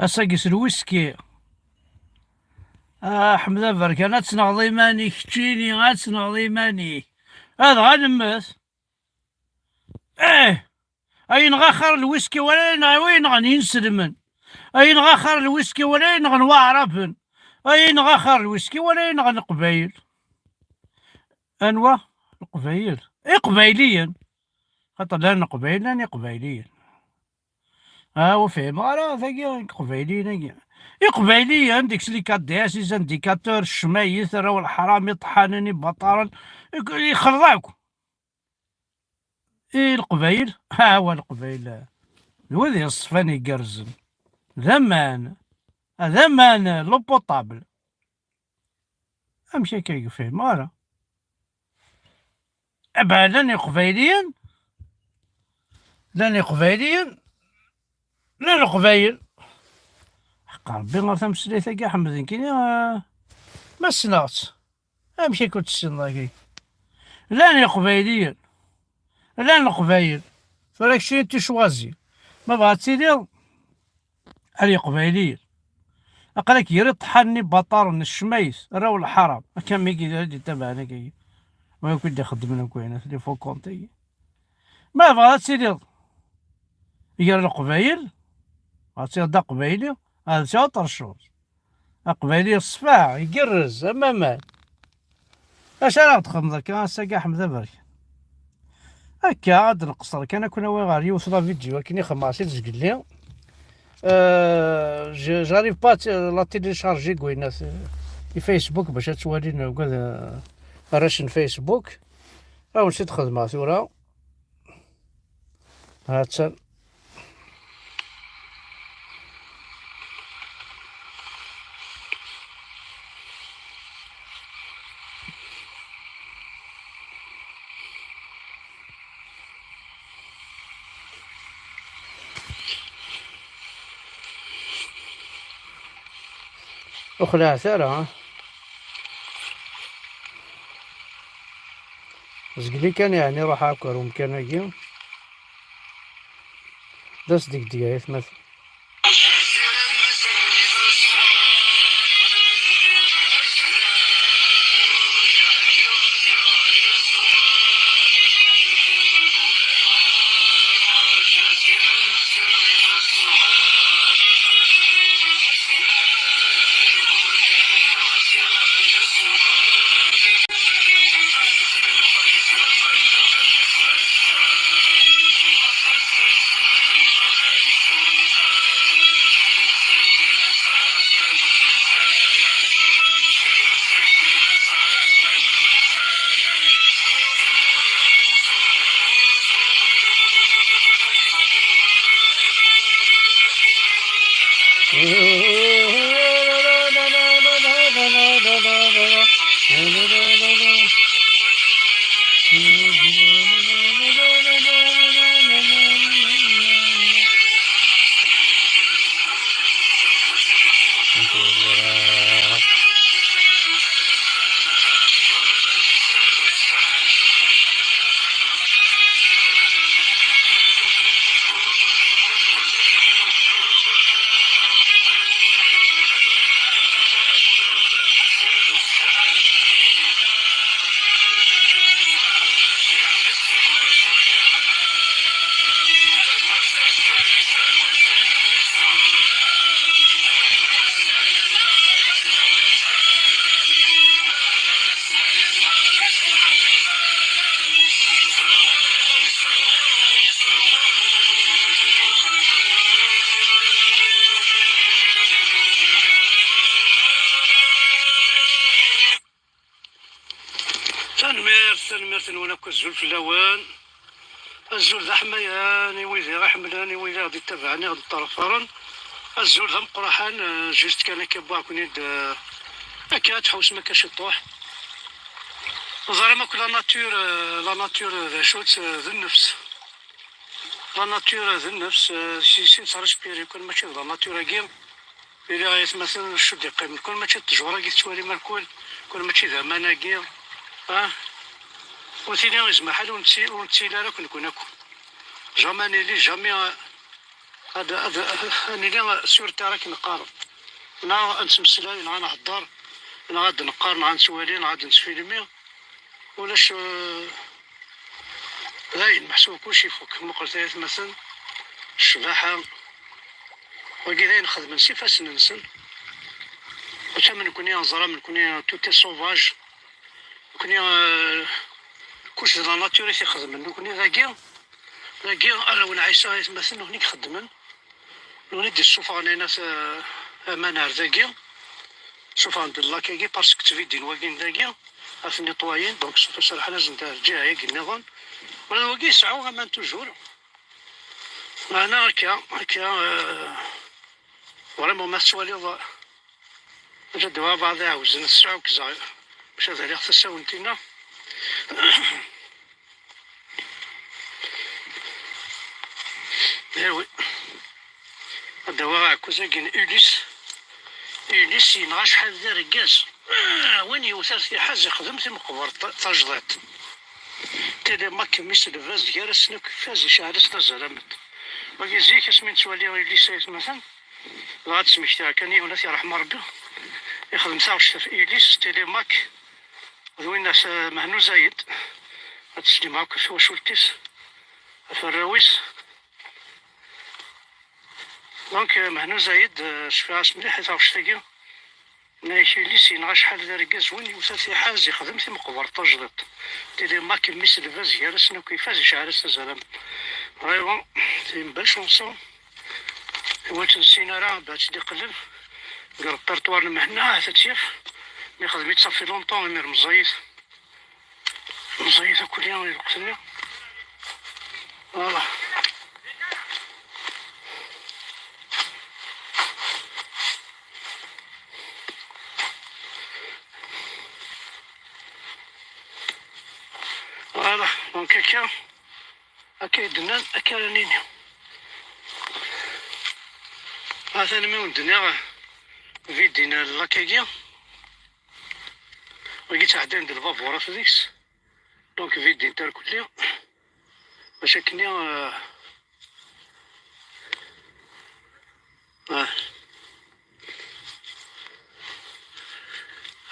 اساقيس الويسكي. حمد برك انا تنغض ايماني كتشيني غاتنغض ايماني. هذا غنمس. اه. اين غاخر الويسكي ولا وين غني نسلمن. اين غاخر الويسكي ولا غنوعرفن. اين غاخر الويسكي ولا غنقبايل. انوا القبايل قبايليا. خاطر لا قبايل لا قبايليا. ها وفهم راه ثقيل قبايليين. قبايليا ديك اللي كديها انديكاتور الشمايث راهو الحرامي طحانني بطارا يخرعكم. القبايل ها هو القبايل. الوذي الصفاني يقرزن ذمان. ذمان لو بوطابل. امشي كي فهم راه ابدا قبايليا. لاني قبايليا. لا القبايل حق ربي غير تمسليت كاع حمد كي ما سنات. امشي كنت سن لاني قبايليا. لا القبايل فراك شي تشوازي ما بغات تيدير علي قبايليا. اقلك يري طحني بطار الشميس راهو الحرام كان ميكي هادي تبعنا كي ما كنت يخدم كوينه لي فو كونتي ما بغات تيدير يري القبايل غاتي دا قبايلي هذا شاطر الشوز. قبايلي الصفاع يقرز امامان اش راه تخدم ذاك كاع حمد برك هكا عاد نقصر كان كنا وين غادي يوصل فيديو ولكن خماسي تسجل لي. جاريف با لا تيليشارجي كوينا في فيسبوك باش توالي وكذا راشن فيسبوك او نسيت خدمة ثورة هاتسن. اخلع ثارة زقلي كان يعني روح اكر ومكان هاكي داس ديك دقايق مثلا. تنمير وناك الزول في اللوان. الزول ذا حمياني ويلي غا حملاني ويلي غادي يتبعني غادي طرفارن. الزول ذا مقرحان جيست كان كيبوا كونيد هكا تحوس ما كاش يطوح. زعما لا ناتور لا ناتور ذا شوت ذا النفس. لا ناتور ذا النفس سي ترشبيري كل ماشي لا ناتور كيم إلا غايت مثلا شو دقيق كل ماشي التجوره كي توالي مالكول كل ماشي ذا مناقير وثيني غيزما حال ونتسي لا راك نكون اكو جاماني لي جامي هذا أنا اللي سورتي راك نقارن. أنا نتمثل، أنا نهضر، أنا غادي نقارن، أنا نسوالي، أنا غادي نتفيلمي ولاش باين محسوب كلشي فوق. كما قلت مثلا الشباحة وكذا نخدم نسي فاس ننسن وتا من كوني نزرا من كوني توتي سوفاج كوني كلشي لا ناتوري تيخدم من كوني ذاكي انا وانا عايشه مثلا هنيك خدمن وني دي السوفا ناس منار ذاكي شوف عند الله كي باسكو تفيدين واقين ذاكي عرفني طوايين دونك شوف صراحه لازم تاع الجهه هيك النظام ولا واقي يسعوا غمان توجور انا هكا فريمون ما سوالي جدوا بعض عاوز نسعو كزاير باش هذا اللي خصها ونتينا ايوي الدواء كوزاكين إليس ينغا شحال دار الكاز وين يوثر في حاجة خدمت مقبر تجضيط تيلي ماك ميس الفاز ديال السنوك فاز شعر استزرمت باقي زيك اسمين تولي إليس مثلا غاد سميتها كان يونس يرحم ربي يخدم ساعة في إليس تيلي ماك وين ناس مهنو زايد هتسلي معاك في واش ولتيس في الراويس دونك مهنو زايد شفاها مليح حيت عرفت تاكي نايشي ليسي نغا شحال دار كاز وين يوصل في حاجة يخدم في مقبر تجدد تيلي ماك ميس الفاز يارسنا كيفاش يشعر السلام فريمون تيمبال شونسون هو تنسينا راه باش يقلب قال الطرطوار المهنا تتشاف مي خدمت صافي لونطون مير مزيت كل يوم يقتلني فوالا فوالا دونك هكا يدنا هكا رانيني مثلا من الدنيا فيدينا لاكاكيا وقيت عدا ندير الفافورا في ديكس دونك فيدي نتاع كليا باش كني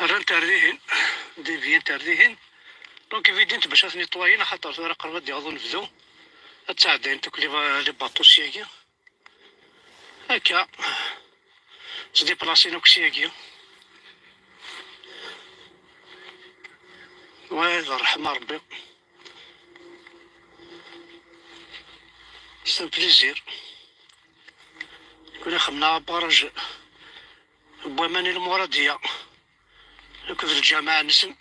ران تارديهن ديفيان تارديهن دونك فيدي انت باش نيطوايين خاطر راه قربت ديال اظن نبداو تاعدا انت كلي لي باطو سياكيا هكا تدي بلاصينا كسياكيا وهذا رحمة ربي سي بليزير كنا خمنا برج بواماني المرادية كنت في الجامعة نسن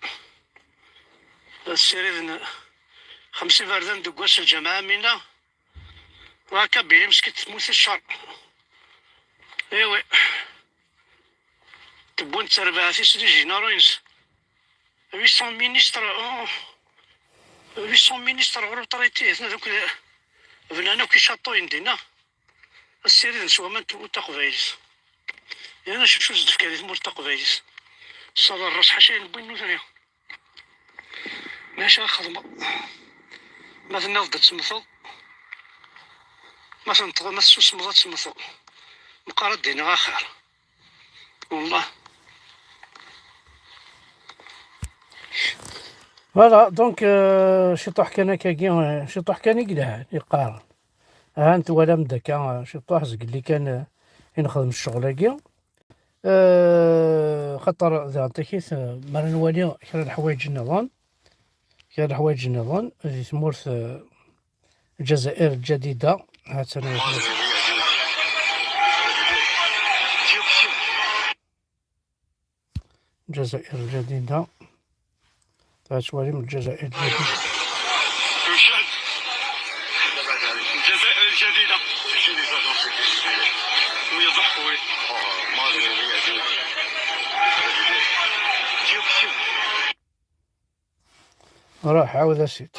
السيريد 50 فردان دقواس الجامعة منا وهكا بيلي مسكت تموت الشر ايوي تبون تربع في سيدي جيناروينس 800 مينيستر 800 مينيستر غروب طريتيه ثنا دوك فنانا كي شاطوين دينا السيرين سوا ما نتوتا قبايلس انا شو زدت في هذه مرتا قبايلس صار الراس حاشين بينو ثاني ماشي خدمه مثلا نفضت تمثل مثلا تغمس سمضات تمثل مقارد دينا اخر والله فوالا دونك شي طوح كان هكاكي شي طوح كان يقلع يقارن هانت ولا مداكا شي طوح زق اللي كان ينخدم الشغل هكا خاطر ذا عطيكيت مرة نوالي كرا الحوايج النظام في ثمورث الجزائر الجديدة هات أنا الجزائر الجديدة تشوالي من الجزائر الجديدة الجزائر الجديدة ويضحكوا راح عاود اسيت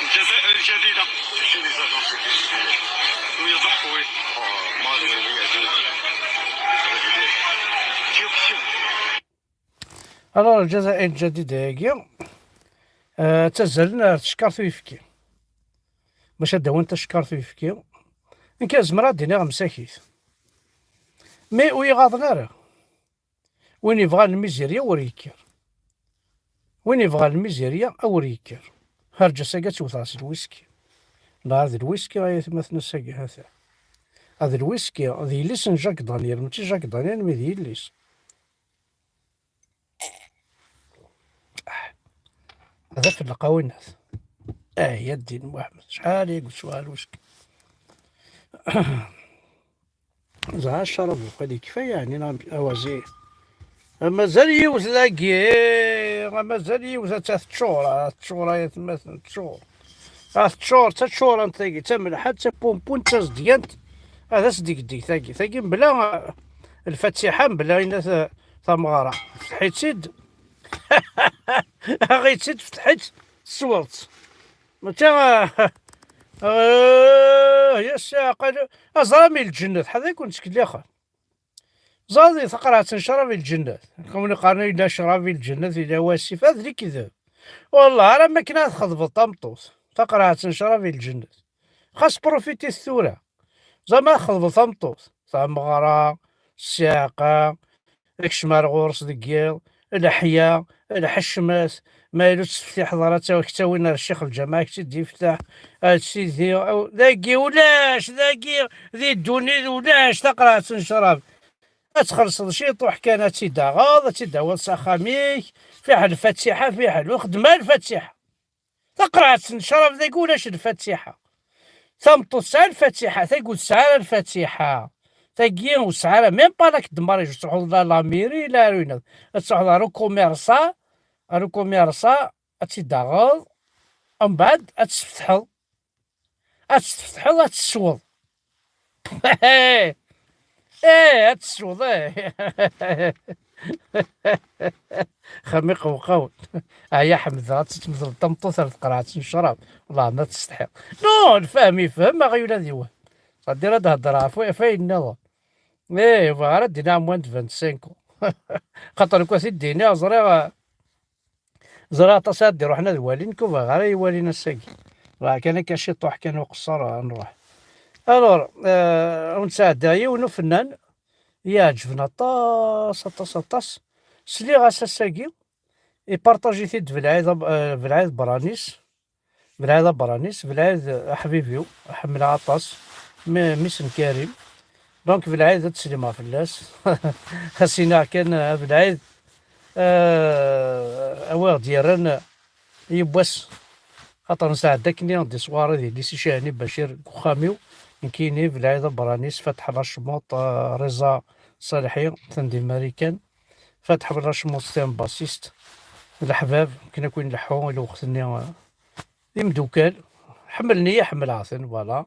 الجزائر الجديدة ويضحكوا الو الجزائر الجديدة هي تزلنا تشكرتو يفكي باش هدا انت شكر في فكي إن كان زمرا دينا مساكيت مي ويغاضنا راه وين يبغى الميزيريا وريكير وين يبغى الميزيريا أو ريكير هرجة ساقا توثاس الويسكي لا هذا الويسكي غاية مثل ساقا هذا الويسكي هذا يليس جاك دانيال ماشي جاك دانيال مي ذي يليس هذا في القوينات يا الدين محمد شحال يقول سؤال الويسكي زعما الشرب وقال كفاية يعني نعم أوازي مازال يوث لاكي مازال يوث تا تشور يا تماثل تشور تا تشور انت تاكي تا ملحة تا بومبون تا زديانت هذا صديق ديك ثاقي بلا الفاتحة بلا إنا ثمغارة فتحيت سيد غيتسيد فتحيت صورت متى يا ساقل أزرامي الجنة هذا يكون تكليخة زادي ثقرات شرف الجنة كون قارنوا إلى شرف الجنة إلى واسف هذا اللي كذب والله راه ما كنا تخضب طمطوس ثقرات شرف الجنة خاص بروفيتي الثورة زعما خضب طمطوس ثمغرة الساقة الكشمار غورس دقيل الحيا الحشماس ما يلوش تفتح حضرات حتى وين الشيخ الجماعة كتدي يفتح هادشي ذاكي ولاش ذاكي ذي الدوني ولاش تقرا تنشرب تخلص شي طوح كانت تيداغاض تيداول سخاميك فيها الفاتحة فيها الخدمة الفاتحة تقرا تنشرب ذاك ولاش الفاتحة ثمطو ساعة الفاتحة تيقول ساعة الفاتحة تاكي وسعر ميم با لاك دماري تروحو لا ميري لا روينا تروحو رو كوميرسا تيداغل ومن بعد تفتحو تسوض تسوض خميق وقود يا حمد تتمثل طمطوث تقرا نشرب والله ما تستحق نو الفهم يفهم ما غيولا ديوه غادي راه تهضر فاين نظر فوالا دينا موان دو 25 خاطر كون دينا زرا تصاد روحنا الوالين كوفا غير يوالينا الساقي راه كان شي طوح كان قصر نروح الور ونساعد ونو فنان يعجبنا طاس سلي غاس الساقي يبارطاجي ثيد بالعيد برانيس بالعيد حبيبيو حمل عطاس ميسن كريم دونك بالعيد تسليما فلاس خاصينا كان بالعيد أواغ ديالنا يبواس خاطر نساعد داكني دي صواري ديال ليسي شاهني بشير كخاميو كيني بالعيد برانيس فتح راشموط رضا صالحي تندي ماريكان فتح راشموط ستان باسيست الأحباب كنا كون نلحو إلى وقتني مدوكال حملني حمل عاثن فوالا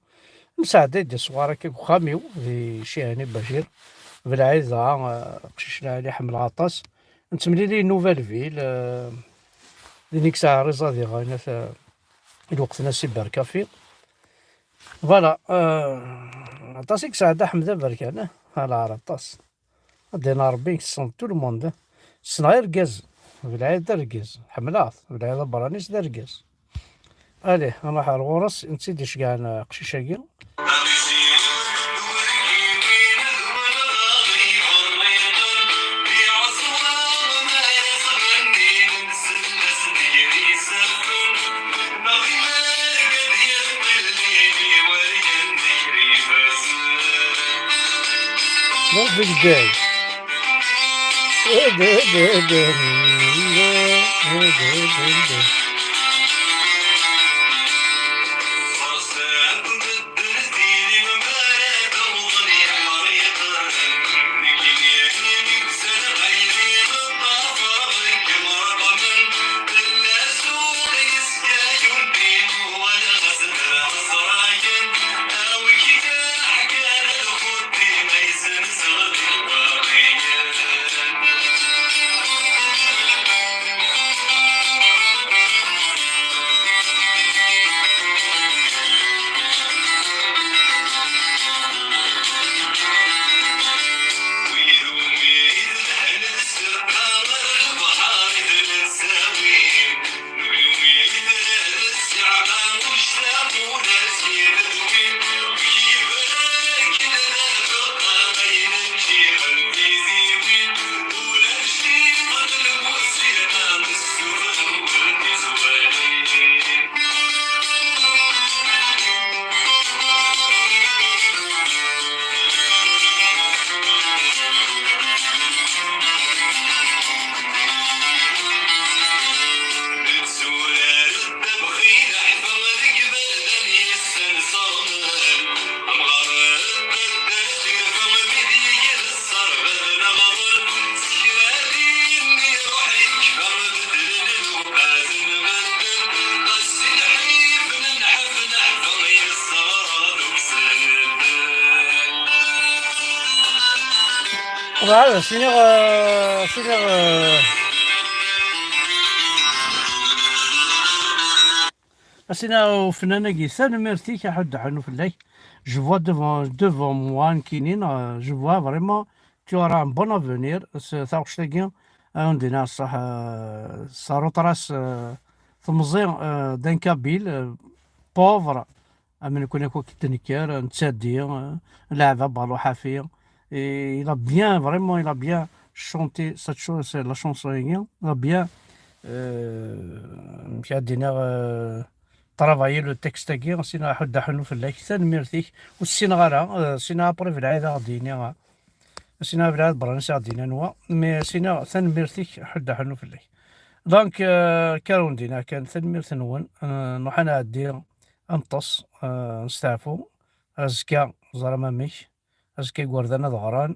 مساعدة دي صواري كخاميو دي شاهني بشير بالعيد قششنا عليه حمل عطاس نتمنى لي نوفال فيل ديك ساعة رضا دي غاينا في الوقت ناسي بركافي فوالا عطاسيك سعادة حمدة بركانه على عرطاس دينا ربي يكسن تو الموند سنا غير ركاز بالعيد دا ركاز حملات بالعيد برانيس دا ركاز اليه انا حار غورس نسيت شكاع قشيشاكي Big day. هذا سينيغ asina fnanagi tanemmirt-ik a Ḥud Ḥanuf Fellay. Je vois devant moi كاينين je vois vraiment tu auras un bon avenir. taɣect-agi عندنا صح صاروط راس تمزي دان كابيل بوفر من يكون هكاك تنكر نتسادي لعبة بالو حافية. Il a bien, vraiment, il a bien chanté cette chose, c'est la chanson. Il a bien travaillé le texte. سينا حد حنو في الله تنميرتيك والسين غالا سينا ابري في العيد غادينا سينا في العيد برانس غادينا نوا مي سينا تنميرتيك حد حنو في الله. دونك كانوا دينا كان تنميرت نون نروح انا عدي نطص نستعفو ازكا زرما ميش ازكي كوردانا ظهران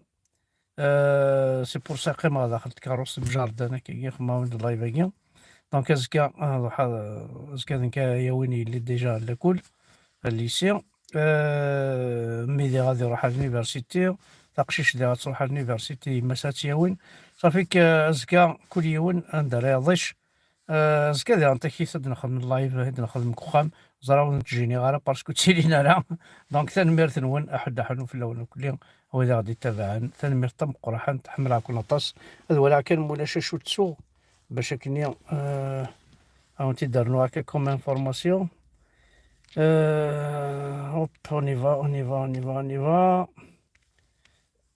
سي بور سا قيمة داخل كاروس بجاردانا كي خما من اللايف. دونك ازكا ازكا ذنكا يا ويني اللي ديجا لكل الليسي ميدي غادي يروح للونيفرسيتي تقشيش اللي غتروح للونيفرسيتي مسات ياوين صافيك ازكا كل يوم ندير رياضيش ازكا ديال نطيكي تد نخدم اللايف هاد نخدم كوخام زراو تجيني غير باسكو تسيلينا لا. دونك تنميرت نون احد حنو في الاول كل هو اذا غادي تابعا تنميرت مقرحا تحملها كل طاس ولكن مولاش شو تسوق باش كنيا اونتي دارنو هكا كوم انفورماسيون. هوب اونيفا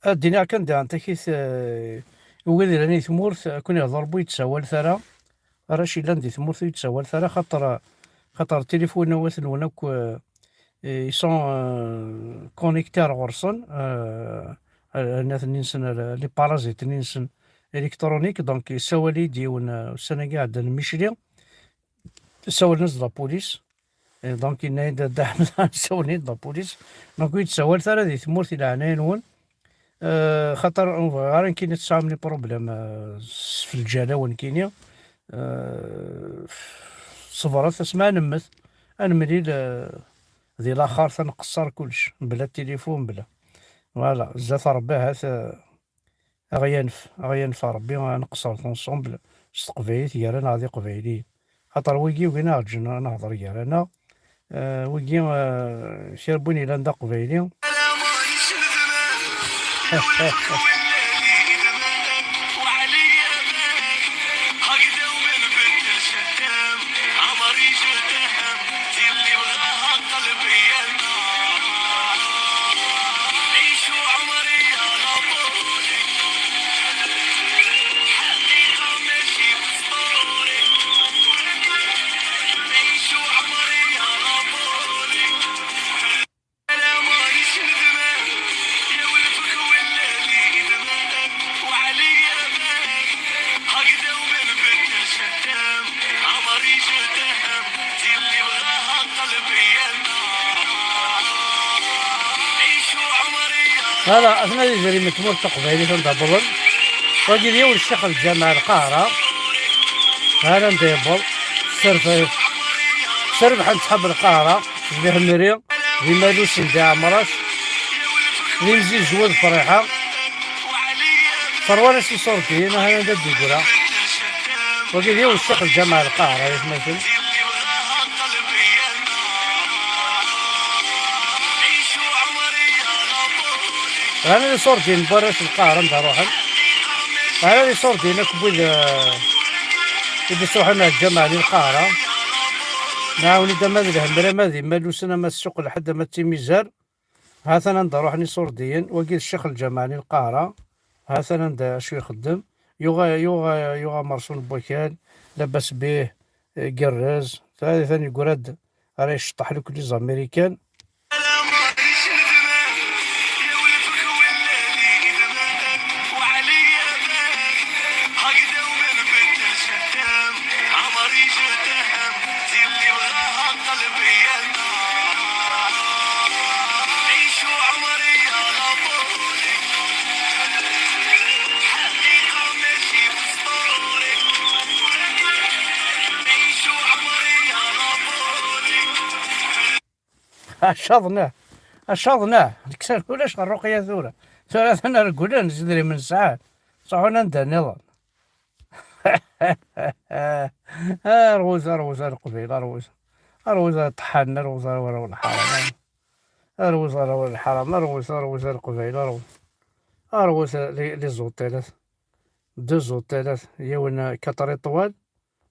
الدنيا كان دي انتكيس وغادي راني ثمورت كون يهضر بو يتساوى ثرا راشي لاندي ثمورت يتساوى ثرا خاطر التليفون نوات وناك يسون كونيكتار غورسون الناس نينسن لي بارازيت نينسن الكترونيك. دونك يساوى لي ديون السنه قاعده المشري يساوى ناس لا بوليس. دونك نايد داحم يساوني لا بوليس دونك يتساوى ثرا دي ثمورت الى عناين خاطر غير كاين تسعملي بروبليم في الجاله وين كاينين صبرت اسمع نملي ذي الاخر تنقصر كلش بلا التليفون بلا فوالا زات ربي هات غينف ربي نقصر طونسومبل قبايلي يا غادي قبايلي خاطر ويكي وكينا رجعنا نهضر يا انا ويكي شربوني لندا قبايلي. هلا اثناء جريمة مرتق قبيلي تندبل واجي ديال الشيخ الجامع القاهرة هلا نديبل سرف حد صحاب القاهرة اللي همري اللي مالوش ندي عمراش اللي نزيد جواد فريحة فروانة سي صورتين هلا ندي قرا واجي ديال الشيخ الجامع القاهرة يتمثل أنا اللي صورتين براش القاهرة نتا روحن أنا اللي صورتين كبوذ إذا سوحنا الجامعة للقاهرة نعاوني دا ماذا همرا ماذي مالو سنة ما السوق لحد ما تيميزار هاثنا نروح ني صورديين وكيل الشيخ الجمالي القاهرة هاثنا دا شو يخدم يوغا مرسون بوكال لاباس بيه قراز ثاني يقول راه يشطح له كل زاميريكان اشاضناه الكسر كلش الرقية ثورة ثلاثة رجولان نزدري من ساعات صحونا ندى نظام روز القبيل روز طحنا روز ورا الحرام روز ورا الحرام روز القبيل روز لي زوتيلات دو زوتيلات يونا كطري طوال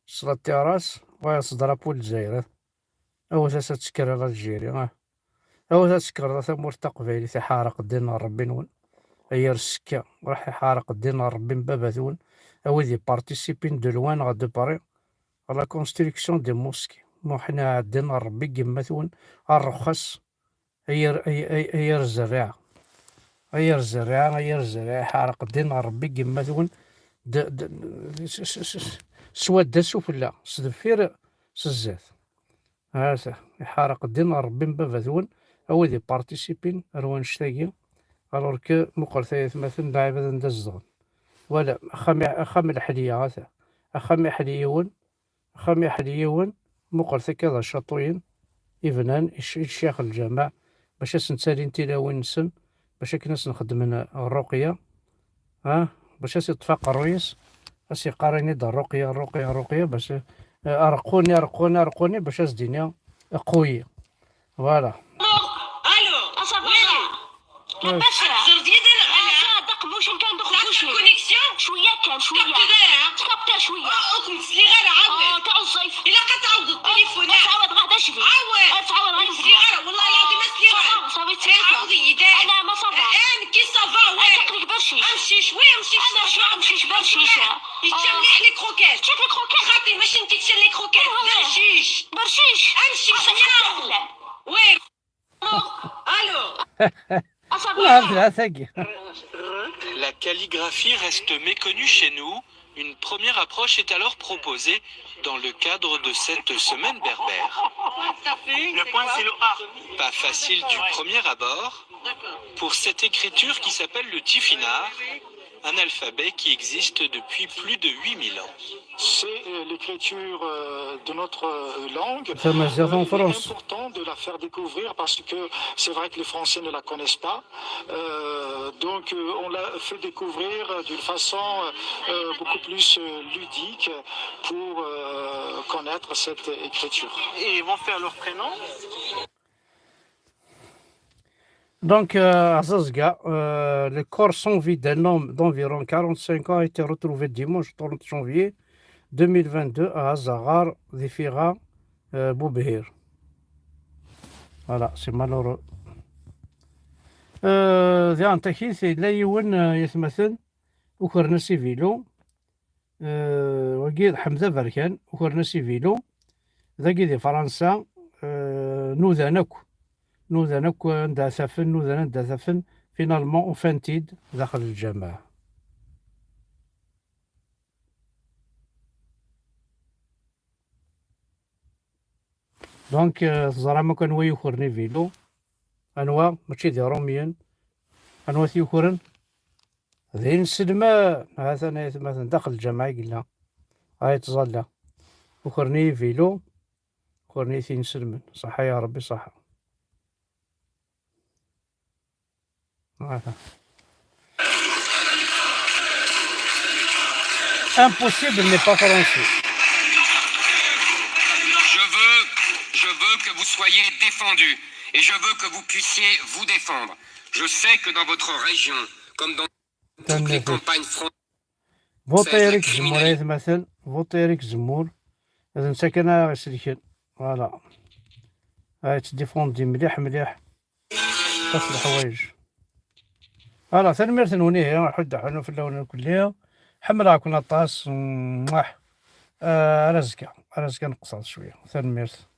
صلاة تيراس ويصدر بول الجزائر أو ثلاثة تشكر الجيري أو تذكر ثمور تقبيلي حارق الدين ربي نون أير السكة راح يحارق الدين ربي مبابثون أو ذي بارتيسيبين دو لوان غادي باري لا كونستركسيون دي موسكي مو حنا الدين ربي كيماثون الرخص أير الزراعة أير حارق الدين ربي كيماثون سواد دا سفلا سدفير سزات هذا يحارق الدين ربي مبابثون أو ذي بارتيسيبين روان شتاقي الوغ كو مقر ثلاث مثلا لاعب هذا ندزغن ولا أخام الحلية هذا أخام حليون مقر كذا شاطوين إبنان الشيخ الجامع باش سنتسالين تلاوين نسن باش كناس نخدم الرقية باش يتفاق الرئيس باش يقارني دا الرقية باش أرقوني باش الدنيا قوية فوالا واش كان دخل كونيكسيون شويه كان شويه كابتا شويه صغيره عاود تاع الصيف الا قطعوا التليفون تعاود غادا شوي تعاود غادا صغيره والله العظيم صغيره عاودي انا ما صافا الان كي صافا وين امشي شويه انا شو امشي برشيش يتشم لي كروكيت شوف لي كروكيت خاطي ماشي انت تشم لي كروكيت برشيش امشي وين الو La calligraphie reste méconnue chez nous. Une première approche est alors proposée dans le cadre de cette semaine berbère. Le point c'est le A. Pas facile du premier abord pour cette écriture qui s'appelle le tifinagh, un alphabet qui existe depuis plus de 8000 ans. C'est l'écriture de notre langue. Il est important de la faire découvrir parce que c'est vrai que les Français ne la connaissent pas. Donc on l'a fait découvrir d'une façon beaucoup plus ludique pour connaître cette écriture. Et ils vont faire leur prénom. Donc, à Zazga, le corps sans vie d'un homme d'environ 45 ans a été retrouvé dimanche 30 janvier 2022 à Azaghar, Zifira, Boubhir. Voilà, c'est malheureux. ذي عنتكي لا يون يتمثل وكرنا سيفيلو وقيد حمزة بركان وكرنا سيفيلو ذاكي ذي فرنسا نوذانك نداثفن فينالمون وفانتيد داخل الجامعة. دونك تزرع ما كان يخرني فيلو انوا ماشي دي روميان انوا تيخرن ذين السلمان هذا مثلا داخل الجامعة قلنا هاي تظل وخرني فيلو خرني ثين سلمان صحة يا ربي صحة. Impossible n'est pas français. Je veux que vous soyez défendus et je veux que vous puissiez vous défendre. Je sais que dans votre région, comme dans toutes les campagnes françaises, فوطيرك زمور مثلا فوطيرك زمور هذا ساكنة سلكن فوالا هاي تديفوندي مليح مليح تصل الحوايج. فوالا تنمير تنونيه حد حلو في اللون كلها حمراء كنا طاس رزقة نقصات شوية تنميرت.